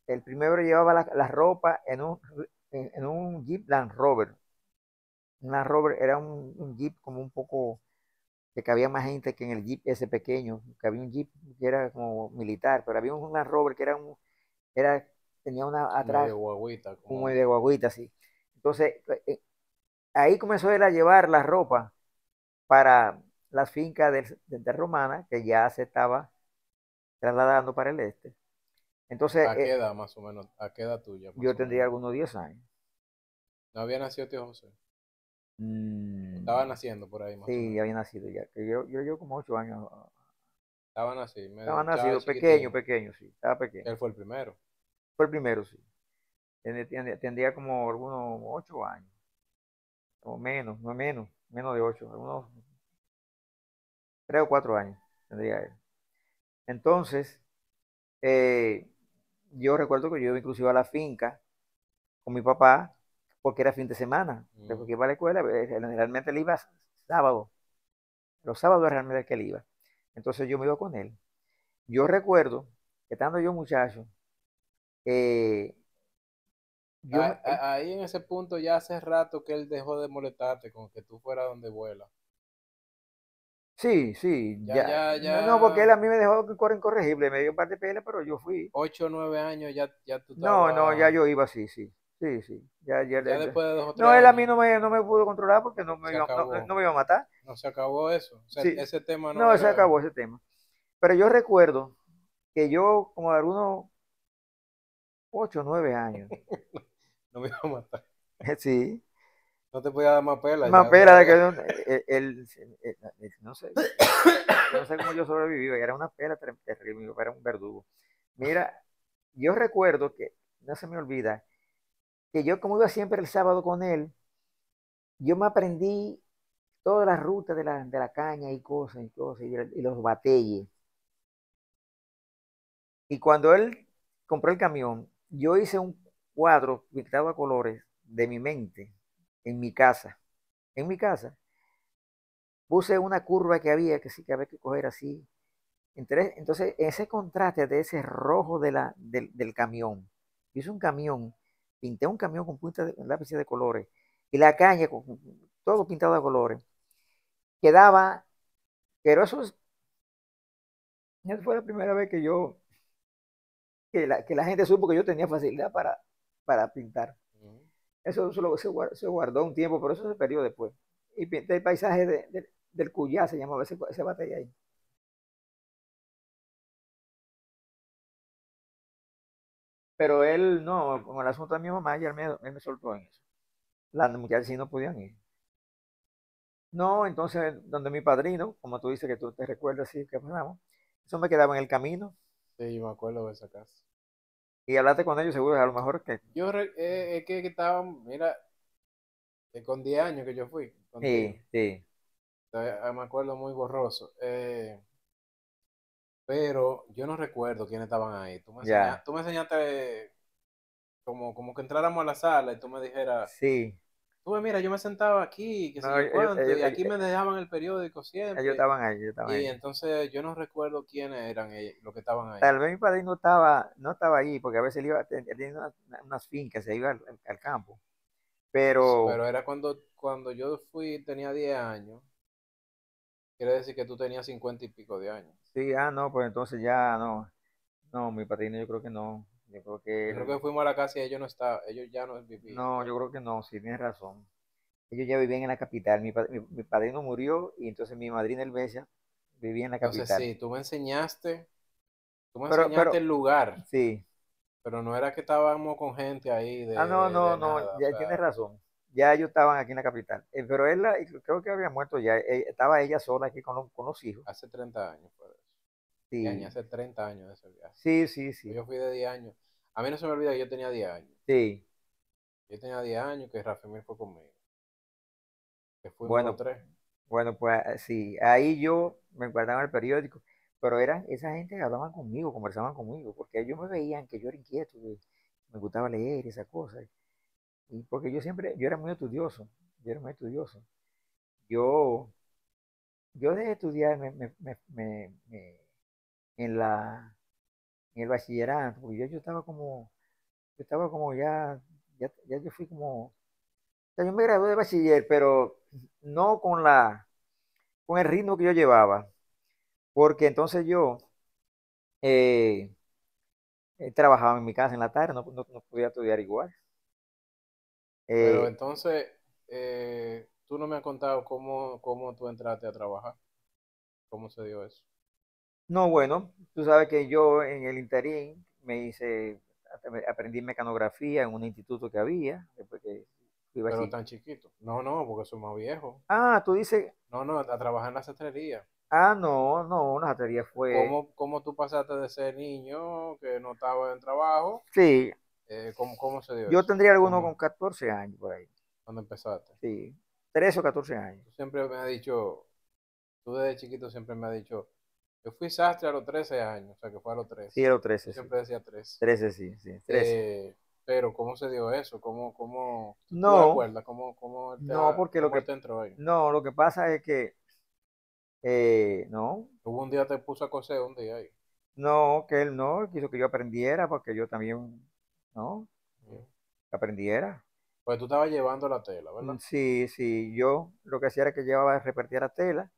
El primero llevaba la ropa en un Jeep Land Rover. Un Land Rover era un Jeep como un poco que cabía más gente que en el Jeep ese pequeño, que había un Jeep que era como militar, pero había un Land Rover que era tenía una atrás, Medio guaguita, como como de guaguita, así. Entonces, ahí comenzó él a llevar la ropa para las fincas de Romana, que ya se estaba trasladando para el este. Entonces, ¿a qué edad más o menos? ¿A qué edad tuya más yo o tendría menos? algunos 10 años. ¿No había nacido tío José? Estaba Mm, naciendo por ahí más o sí, menos. ya había nacido ya. Que yo llevo como 8 años. Estaba nacido, Estaba estaba nacido pequeño, chiquitín. pequeño, sí. Estaba pequeño. Él fue el primero. Fue el primero, sí. Tendría como algunos 8 años. O menos, no menos, menos de 8. Algunos 3 o 4 años tendría él. Entonces, eh, yo recuerdo que yo iba inclusive a la finca con mi papá porque era fin de semana. Después Mm. que iba a la escuela, generalmente él iba sábado. Los sábados realmente que él iba. Entonces yo me iba con él. Yo recuerdo que estando yo muchacho, eh, yo me, Ahí en ese punto ya hace rato que él dejó de molestarte con que tú fueras donde vuela. sí, sí, Ya, ya. ya, No, no, porque él ya, a mí me dejó que correr incorregible, me dio un par de pelas, pero yo fui. 8 o 9 años ya tú No, no, ya estabas, yo iba, sí, sí, sí, sí. ya después de 2 o 3 No, él a mí años, no me pudo controlar porque se acabó. no me iba a matar. No se acabó eso. O sea, Sí, ese tema no no, se era, acabó ese tema. Pero yo recuerdo que yo, como de algunos 8 o 9 años, no me iba a matar. sí, No te podía dar más pela más ya. pela de que no sé, no sé cómo yo sobreviví, era una pela terrible, era un verdugo. Mira, yo recuerdo que, no se me olvida, que yo como iba siempre el sábado con él, yo me aprendí todas las rutas de la caña y los batelles. Y cuando él compró el camión, yo hice un cuadro pintado a colores de mi mente en mi casa. En mi casa puse una curva que había que sí que había que coger así. Entonces, ese contraste de ese rojo del camión, hice un camión, pinté un camión con punta de lápiz de colores y la caña con todo pintado de colores. Quedaba, pero esa fue la primera vez que la gente supo que yo tenía facilidad para pintar. Ujú. Eso se guardó un tiempo, pero eso se perdió después. Y pinté el paisaje del Cuyá, se llamaba ese batalla ahí. Pero él no, con el asunto de mi mamá, ya él me soltó en eso. Las muchachas sí no podían ir. No, entonces, donde mi padrino, como tú dices que tú te recuerdas, sí, que pasamos, eso me quedaba en el camino. Sí, yo me acuerdo de esa casa. Y hablaste con ellos, seguro, a lo mejor que. Es que estaban, mira, con 10 años que yo fui contigo. Sí, sí, Me acuerdo muy borroso. Pero yo no recuerdo quiénes estaban ahí. ya, Tú me enseñaste como que entráramos a la sala y tú me dijeras, sí. tú mira, yo me sentaba aquí, qué sé No, yo ellos, cuánto, y ellos, aquí ellos- me dejaban el periódico ellos siempre. estaban ahí, ellos estaban Y ahí. entonces yo no recuerdo quiénes eran los que estaban ahí. Tal vez mi padrino no estaba ahí, porque a veces él tenía unas fincas, se iba al campo. Pero Pero era cuando yo fui, tenía 10 años. Quiere decir que tú tenías 50 y pico de años. sí, no, pues entonces ya no. No, mi padrino yo creo que no. Yo creo que Yo creo él, que fuimos a la casa y ellos ya no vivían no, ya. yo creo que no, sí, tienes razón. Ellos ya vivían en la capital. Mi padrino murió y entonces mi madrina Elvesia vivía en la Entonces capital. sí, tú me enseñaste Pero, el lugar, sí. pero no era que estábamos con gente ahí No, no, de no, nada. O ya tienes sea, razón. Ya ellos estaban aquí en la capital. Pero él, creo que había muerto ya. Estaba ella sola aquí con los hijos. hace 30 años fue eso. Sí, Hace 30 años de ese viaje. sí, sí, sí. Yo fui de 10 años. A mí no se me olvida que yo tenía 10 años. Sí. Yo tenía 10 años que Rafael fue conmigo. Que fuimos los Bueno, tres. bueno, pues sí, ahí yo me guardaba el periódico, pero eran esa gente que hablaban conmigo, conversaban conmigo, porque ellos me veían que yo era inquieto, que me gustaba leer y esas cosas. Y porque yo era muy estudioso, yo era muy estudioso. Yo, yo dejé de estudiar en en el bachillerato, porque yo estaba como ya yo fui como, o sea, yo me gradué de bachiller, pero no con el ritmo que yo llevaba. Porque entonces yo, eh, trabajaba en mi casa en la tarde, no podía estudiar igual. Pero Eh, entonces, tú no me has contado cómo tú entraste a trabajar, cómo se dio eso. no, bueno, tú sabes que yo en el interín aprendí mecanografía en un instituto que había, después que fui Pero bachiller. tan chiquito. No, no, porque soy más viejo. Ah, tú dices, No, no, a trabajar en la sastrería. no, una batería fue, ¿Cómo tú pasaste de ser niño que no estaba en trabajo? sí, ¿Cómo se dio yo eso? tendría alguno con ¿Cómo, 14 años por ahí, cuando empezaste? sí, 13 o 14 años. Tú siempre me has dicho, tú desde chiquito siempre me has dicho, yo fui sastre a los 13 años, o sea que fue a los Sí, 13. a los Tú 13, sí, siempre decías 13. 13 sí, sí, 13. Eh, pero ¿cómo se dio eso? ¿Tú te No, acuerdas no, porque cómo él te entró ahí? no, lo que pasa es que, no, Hubo un día te puso a coser un día ahí. no, que él no, quiso que yo aprendiera, porque yo también, no, Mm. que aprendiera. Pues tú estabas llevando la tela, ¿verdad? Sí, sí, yo lo que hacía era que llevaba, repartía la tela.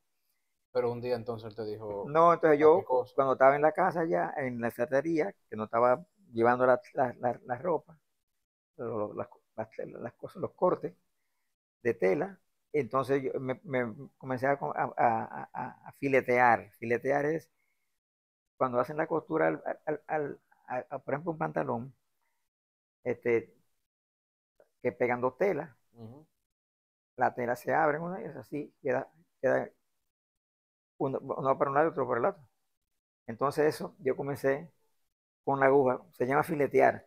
Pero un día entonces él te dijo, No, entonces ¿para qué yo cosa? cuando estaba en la casa ya, en la ferretería, que no estaba llevando la ropa, las cosas, los cortes de tela, entonces yo me comencé a filetear. Filetear es cuando hacen la costura por ejemplo, un pantalón, este, que pegan dos telas, Ujú. la tela se abre una y es así, queda uno para un lado y otro por el otro. Entonces eso, yo comencé con la aguja, se llama filetear.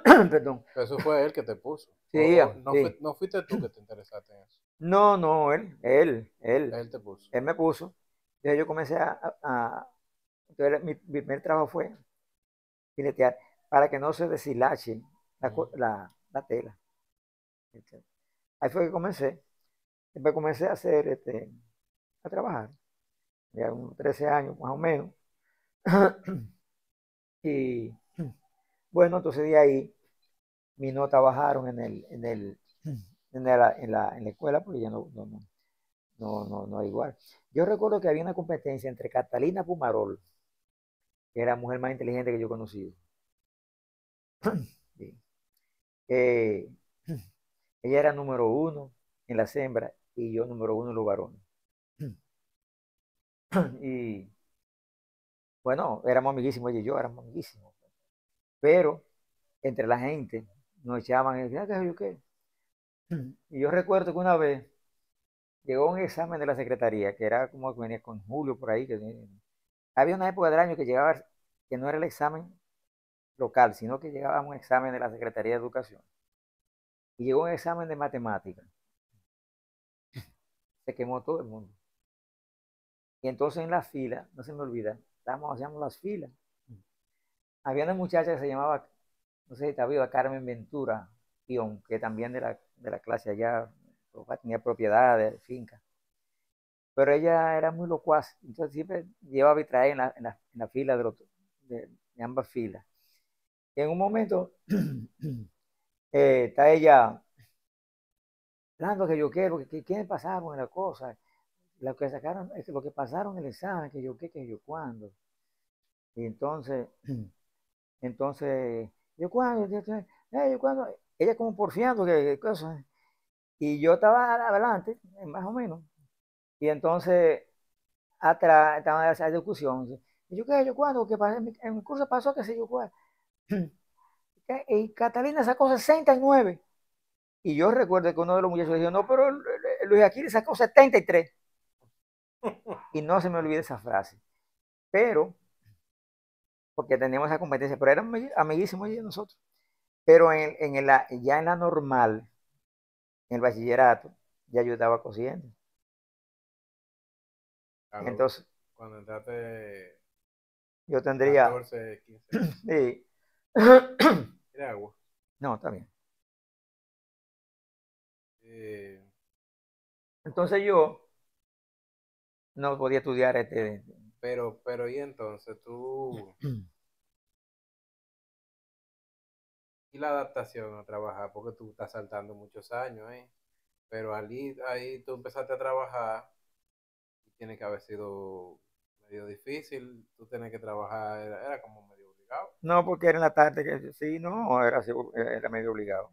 Perdón. Eso fue él que te puso. Sí, No, sí. no fuiste tú que te interesaste en eso. No, no, Él te puso. él me puso. Entonces yo comencé entonces mi primer trabajo fue filetear para que no se deshilache Ujú. la tela. Ahí fue que comencé. Después comencé a hacer, a trabajar. Ya unos 13 años más o menos. Y bueno, entonces de ahí mis notas bajaron en la escuela porque ya no era igual. Yo recuerdo que había una competencia entre Catalina Pumarol, que era la mujer más inteligente que yo he conocido. Sí. Eh, ella era número uno en las hembras y yo número uno en los varones. Y bueno, éramos amiguísimos, ella y yo éramos amiguísimos. Pero entre la gente nos echaban y decían, ¿qué yo qué? Y yo recuerdo que una vez llegó un examen de la secretaría, que era como que venía con Julio por ahí, había una época del año que llegaba, que no era el examen local, sino que llegaba un examen de la Secretaría de Educación. Y llegó un examen de matemáticas. Se quemó todo el mundo. Y entonces en la fila, no se me olvida, estábamos haciendo las filas. Había una muchacha que se llamaba, no sé si está viva, Carmen Ventura, Pion, que también de la clase allá, tenía propiedades, fincas. Pero ella era muy locuaz, entonces siempre llevaba y traía en la fila de ambas filas. Y en un momento está ella hablando que yo quiero, que qué pasaron en la cosa, lo que sacaron, lo que pasaron en el examen, que yo qué, que yo cuándo. Y entonces, yo cuándo, yo cuándo, ella como porfiando que cosas. Y yo estaba adelante, más o menos. Y entonces, atrás estaba esa discusión. Y yo qué, yo cuándo, que en mi curso pasó que sé yo cuándo. Y Catalina sacó 69. Y yo recuerdo que uno de los muchachos dijo, no, pero Luis Aquiles sacó 73. Y no se me olvida esa frase. Pero, porque teníamos esa competencia, pero eran amiguísimos de nosotros. Pero ya en la normal, en el bachillerato, ya yo estaba cosiendo. Entonces, Cuando entraste yo tendría, 14, 15 años. sí. Era agua. No, está bien. Eh, Entonces yo no podía estudiar pero y entonces tú, y la adaptación a trabajar, porque tú estás saltando muchos años, ¿eh? Pero ahí tú empezaste a trabajar y tiene que haber sido medio difícil, tú tienes que trabajar, era como medio obligado. complicado. No, porque era en la tarde que sí, no, era medio obligado.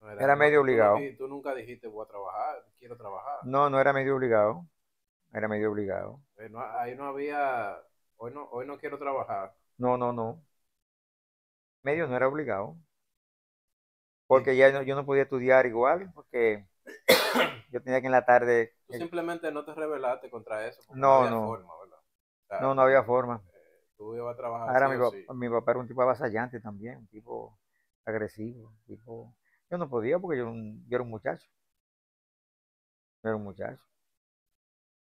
No era, Era medio tú, no, obligado. tú nunca dijiste voy a trabajar, quiero trabajar. No, no era medio obligado. Era medio obligado. Ahí no había, hoy no quiero trabajar. No, no, no. Medio no era obligado. Y Porque ya yo no podía estudiar igual, porque yo tenía que en la tarde. tú simplemente no te rebelaste contra eso, porque no No, había no, forma, ¿verdad? O sea, no, no había forma. tú ibas a trabajar Ahora sí o sí. mi papá era un tipo avasallante también, un tipo agresivo, un tipo. Yo no podía porque yo era un muchacho. Yo era un muchacho.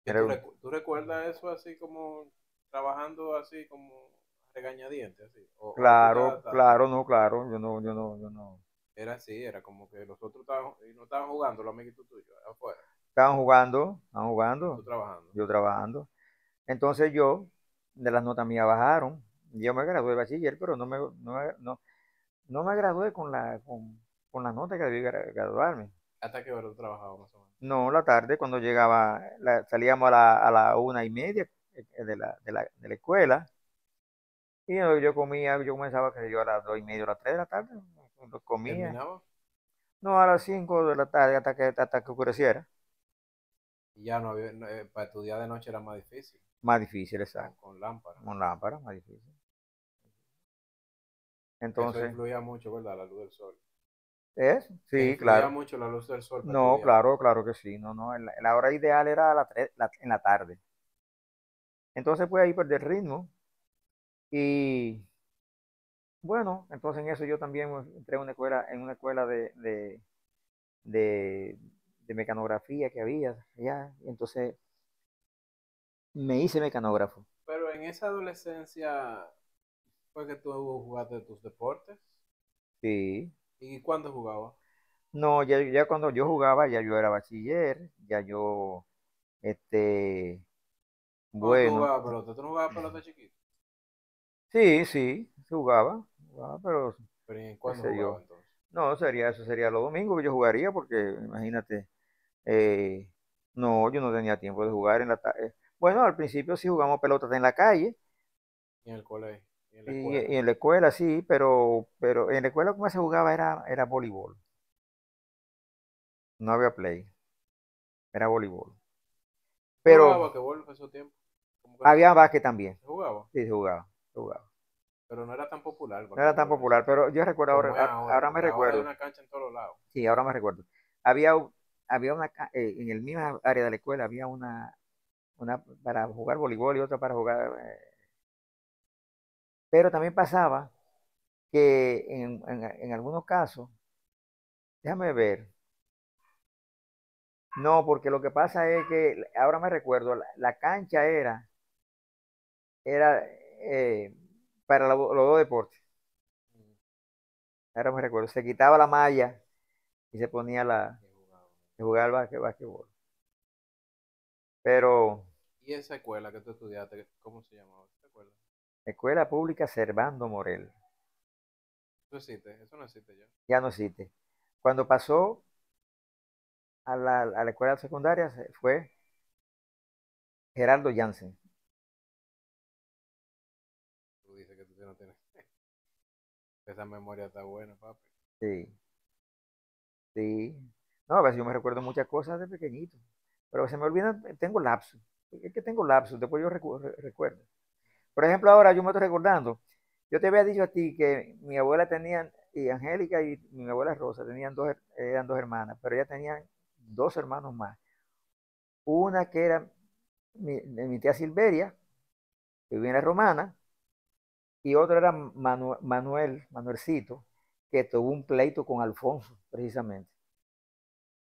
¿Qué Era tú, un- tú recuerdas eso así como trabajando así como regañadientes, así? O tú te Claro, adaptaste? claro, no, claro. Yo no. Era así, era como que los otros estaban, y no estaban jugando, los amiguitos tuyos, afuera, Estaban y tú jugando, trabajando. yo trabajando. Entonces de las notas mías bajaron. Yo me gradué de bachiller, pero no me gradué con la nota que debí graduarme. ¿Hasta qué hora tú trabajabas más o menos? No, la tarde, cuando llegaba, salíamos a la 1:30 de la escuela, y yo comía, yo comenzaba, que yo, a las 2:30, a las 3 de la tarde, cuando ¿Y comía. terminaba? No, a las 5 de la tarde, hasta que oscureciera. Y ya no había, para estudiar de noche era más difícil, Más difícil, exacto. con lámpara. Con lámpara, más difícil. Eso Entonces, influía mucho, ¿verdad? La luz del sol. ¿es? Que Sí, influía claro. mucho la luz del sol para No, estudiar. claro, claro que sí. No, no, la hora ideal era a las 3 en la tarde. Entonces, pues ahí perdí el ritmo. Y bueno, entonces en eso yo también entré en una escuela de, de mecanografía que había allá. Y entonces me hice mecanógrafo. Pero en esa adolescencia fue que tú jugaste tus deportes. Sí. ¿Y cuándo jugabas? No, ya cuando yo jugaba, ya yo era bachiller, ya yo, este, ¿Cuándo tú bueno, jugabas pelota? ¿Tú no jugabas pelota chiquito? sí, sí, jugaba, pero ¿Pero en qué cuándo sé jugaba yo. entonces? No, eso sería los domingos que yo jugaría, porque imagínate, eh, no, yo no tenía tiempo de jugar en la tarde. Bueno, al principio sí jugamos pelotas en la calle ¿Y en el colegio? ¿Y en la y escuela? en la escuela sí, pero en la escuela como se jugaba era voleibol, no había play, era voleibol. ¿Se Pero jugaba basquetbol en esos tiempos? Como que no se, había básquet también, se jugaba, sí, se jugaba. pero no era tan popular el No era tan basquetbol en esos popular, pero tiempos. yo recuerdo Como es ahora, ahora me porque ahora hay recuerdo, una cancha en todos lados. sí, ahora me recuerdo. Había, había en el mismo área de la escuela había una para jugar voleibol y otra para jugar. Pero también pasaba que en algunos casos, déjame ver, no, porque lo que pasa es que ahora me recuerdo, la cancha era para los dos deportes. Mm, Ahora me recuerdo, se quitaba la malla y se ponía que jugaba. a jugar al basquetbol. Pero ¿Y esa escuela que tú estudiaste, cómo se llamaba? ¿Te acuerdas? Escuela Pública Servando Morel, ¿Eso existe? Eso no existe ya. ya no existe. Cuando pasó a la escuela secundaria fue Gerardo Jansen. Tú dices que tú no tienes. Esa memoria está buena, papi. Sí, sí. No, a veces yo me recuerdo muchas cosas de pequeñito, pero se me olvidan, tengo lapsos. Es que tengo lapsos, después yo recuerdo. Por ejemplo, ahora yo me estoy recordando, yo te había dicho a ti que mi abuela tenía, y Angélica y mi abuela Rosa tenían eran dos hermanas, pero ella tenía dos hermanos más. Una que era de mi tía Silveria, que vivía en la Romana, y otro era Manuelcito, que tuvo un pleito con Alfonso, precisamente.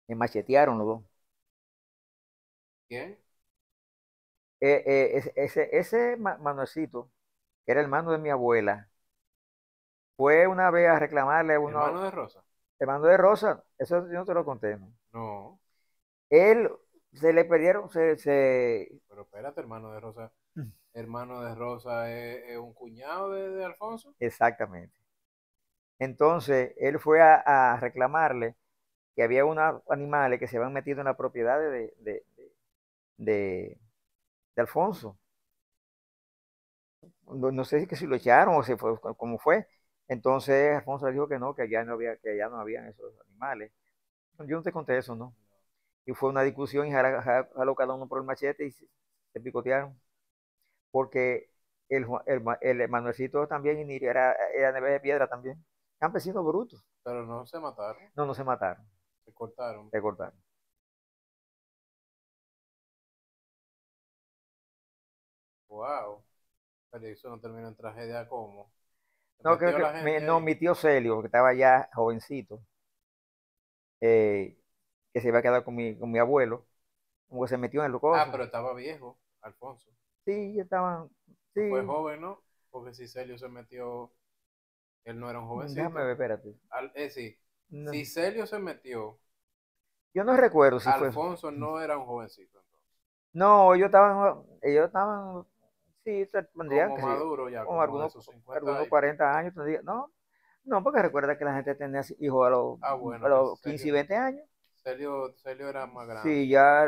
Me machetearon los dos. ¿Quién? Ese Manuelcito, que era hermano de mi abuela, fue una vez a reclamarle a uno, ¿Hermano de Rosa? hermano de Rosa, eso yo no te lo conté, ¿no? No. Él se le perdieron, Pero espérate, hermano de Rosa. Hermano de Rosa es un cuñado de Alfonso. exactamente. Entonces, él fue a reclamarle que había unos animales que se habían metido en la propiedad de Alfonso. no sé si lo echaron o se fue, cómo fue. Entonces Alfonso le dijo que no, que ya no habían esos animales. Yo no te conté eso, ¿no? Y fue una discusión y jaló cada uno por el machete y se picotearon. Porque el Manuelcito también y Niria era de piedra también. Campesinos brutos. Pero no se mataron, No, no se mataron, se cortaron. se cortaron. Wow. Pero eso no terminó en tragedia, ¿cómo? Se No, creo metió que la gente no, ahí. mi tío Celio, que estaba ya jovencito, eh, que se iba a quedar con mi abuelo, como que se metió en el Ah, coso. pero estaba viejo, Alfonso. Sí, estaban, No fue sí, joven, ¿no? Porque si Celio se metió, él no era un déjame ver, jovencito. espérate. Sí, No, si Celio se metió, yo no recuerdo si fue. Alfonso no era un jovencito, entonces. No, ellos estaban, sí, tendrían Como que ser, maduro ya, como como de sus 50 algunos y pico. 40 años, tendría, no, no, porque recuerda que la gente tenía hijos Ah, a bueno, pues los 15 y 20 años. Celio era más Sí, grande. ya,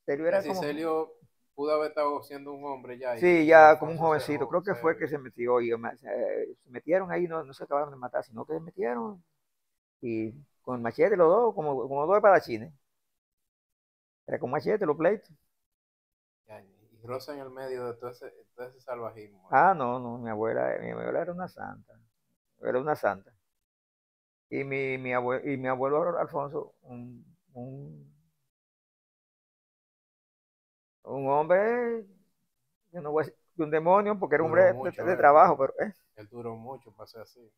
serio Es era decir, como, Celio pudo haber estado siendo un hombre ya sí, y ya como un Alfonso jovencito, creo que fue que se metió y se metieron ahí, no, no se acabaron de matar, sino que se metieron y con el machete los dos, como dos espadachines, era con machete los pleitos. y Rosa en el medio de todo ese salvajismo ahí. Ah, no, no, mi abuela era una santa, era una santa. Y mi abuelo Alfonso, un hombre, yo no voy a decir que un demonio, porque era un Duró hombre mucho de él. trabajo, pero Él duró mucho para ser así.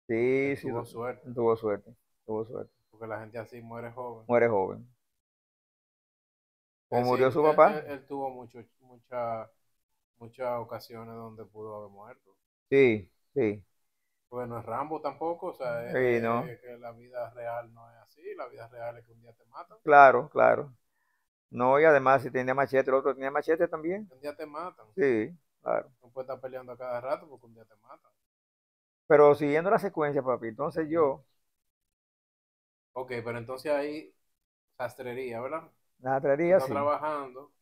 sí, Él sí, tuvo suerte, tuvo suerte, tuvo suerte. porque la gente así muere joven. Muere joven. Como Es murió decir, su papá, él tuvo muchas ocasiones donde pudo haber muerto. sí, sí, Porque no es Rambo tampoco, o sea, sí, no, es que la vida real no es así. La vida real es que un día te matan. claro, claro. No, y además si tenía machete, el otro tenía machete también. Un día te matan. Sí, claro. No puedes estar peleando a cada rato porque un día te matan. Pero siguiendo la secuencia, papi, entonces Ujú. yo, Ok, pero entonces ahí, sastrería, ¿verdad? la Tú traería estás sí, trabajando